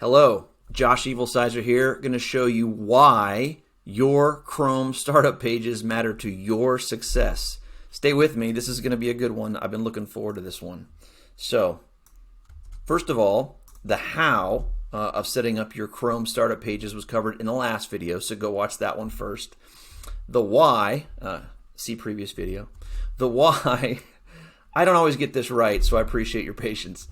Hello, Josh Evilsizor here, going to show you why your Chrome startup pages matter to your success. Stay with me, this is going to be a good one. I've been looking forward to this one. So, first of all, the how of setting up your Chrome startup pages was covered in the last video, so go watch that one first. The why, see previous video. The why, I don't always get this right, so I appreciate your patience.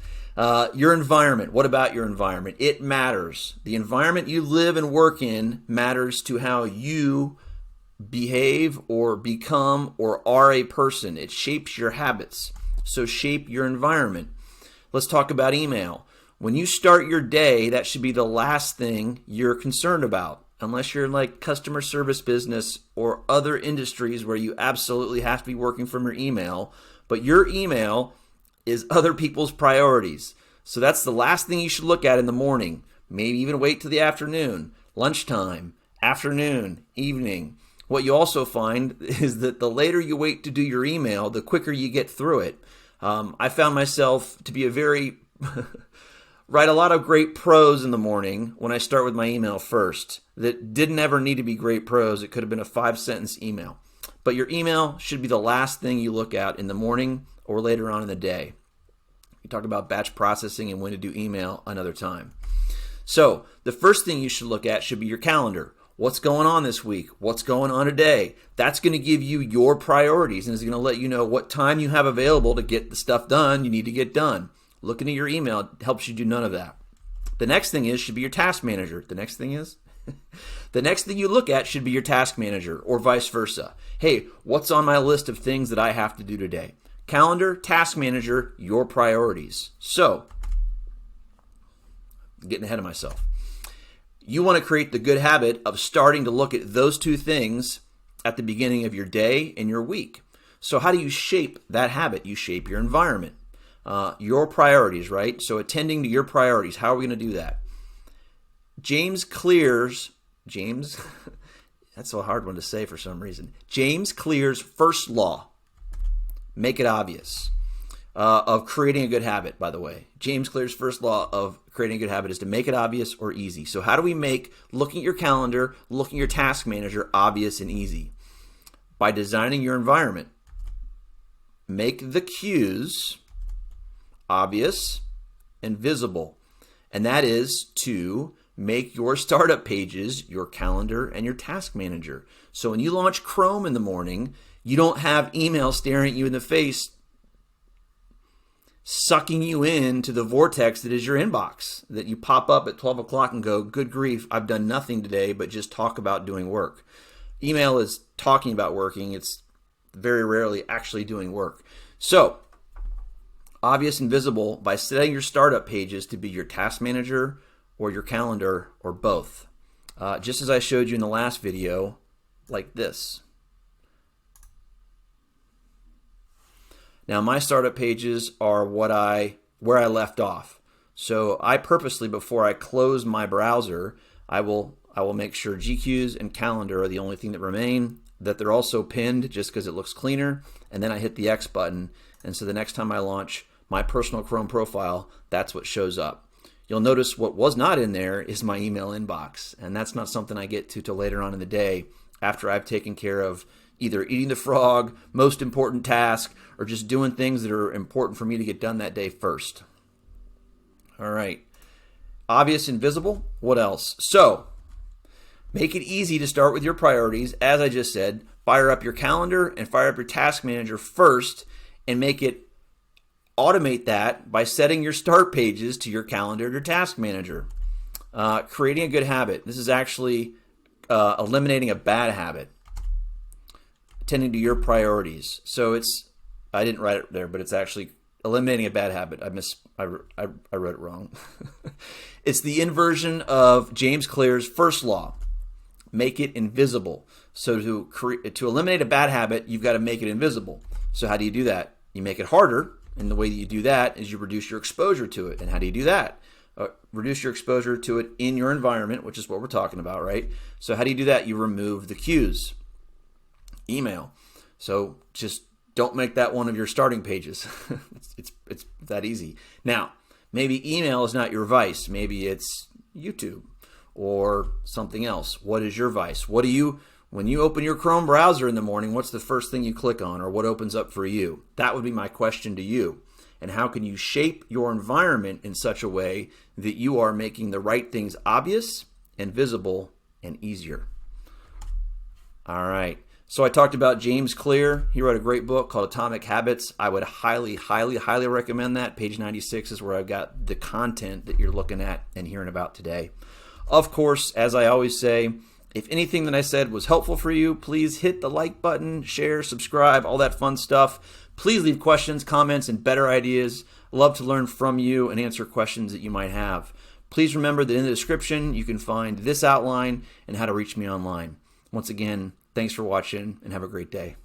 Your environment. What about your environment? It matters. The environment you live and work in matters to how you behave or become or are a person. It shapes your habits. So shape your environment. Let's talk about email. When you start your day, that should be the last thing you're concerned about. Unless you're like customer service business or other industries where you absolutely have to be working from your email. But your email is other people's priorities. So that's the last thing you should look at in the morning. Maybe even wait till the afternoon, lunchtime, afternoon, evening. What you also find is that the later you wait to do your email, the quicker you get through it. I found myself to be a very write a lot of great prose in the morning when I start with my email first. That didn't ever need to be great prose. It could have been a 5-sentence email. But your email should be the last thing you look at in the morning or later on in the day. We talk about batch processing and when to do email another time. So the first thing you should look at should be your calendar. What's going on this week? What's going on today? That's going to give you your priorities and is going to let you know what time you have available to get the stuff done you need to get done. Looking at your email helps you do none of that. The next thing should be your task manager. The next thing you look at should be your task manager or vice versa. Hey, what's on my list of things that I have to do today? Calendar, task manager, your priorities. So, I'm getting ahead of myself. You want to create the good habit of starting to look at those two things at the beginning of your day and your week. So how do you shape that habit? You shape your environment, your priorities, right? So attending to your priorities, how are we going to do that? James, that's a hard one to say for some reason. James Clear's first law, make it obvious, of creating a good habit, by the way. James Clear's first law of creating a good habit is to make it obvious or easy. So how do we make looking at your calendar, looking at your task manager obvious and easy? By designing your environment. Make the cues obvious and visible. And that is to make your startup pages your calendar and your task manager. So when you launch Chrome in the morning, you don't have email staring at you in the face, sucking you into the vortex that is your inbox, that you pop up at 12 o'clock and go, good grief, I've done nothing today but just talk about doing work. Email is talking about working. It's very rarely actually doing work. So, obvious and visible by setting your startup pages to be your task manager or your calendar or both. Just as I showed you in the last video, like this. Now my startup pages are where I left off. So I purposely, before I close my browser, I will make sure GQs and calendar are the only thing that remain, that they're also pinned just because it looks cleaner, and then I hit the X button, and so the next time I launch my personal Chrome profile, that's what shows up. You'll notice what was not in there is my email inbox, and that's not something I get to till later on in the day after I've taken care of either eating the frog, most important task, or just doing things that are important for me to get done that day first. All right. Obvious and visible. What else? So, make it easy to start with your priorities. As I just said, fire up your calendar and fire up your task manager first and automate that by setting your start pages to your calendar or your task manager. Creating a good habit. This is actually eliminating a bad habit. Tending to your priorities. So I didn't write it there, but it's actually eliminating a bad habit. I wrote it wrong. It's the inversion of James Clear's first law. Make it invisible. So to eliminate a bad habit, you've got to make it invisible. So how do you do that? You make it harder, and the way that you do that is you reduce your exposure to it. And how do you do that? Reduce your exposure to it in your environment, which is what we're talking about, right? So how do you do that? You remove the cues. Email. So just don't make that one of your starting pages. it's that easy. Now, maybe email is not your vice. Maybe it's YouTube or something else? What is your vice? What do you, when you open your Chrome browser in the morning, what's the first thing you click on, or what opens up for you? That would be my question to you. And how can you shape your environment in such a way that you are making the right things obvious and visible and easier? All right. So I talked about James Clear. He wrote a great book called Atomic Habits. I would highly, highly, highly recommend that. Page 96 is where I've got the content that you're looking at and hearing about today. Of course, as I always say, if anything that I said was helpful for you, please hit the like button, share, subscribe, all that fun stuff. Please leave questions, comments, and better ideas. I'd love to learn from you and answer questions that you might have. Please remember that in the description, you can find this outline and how to reach me online. Once again, thanks for watching and have a great day.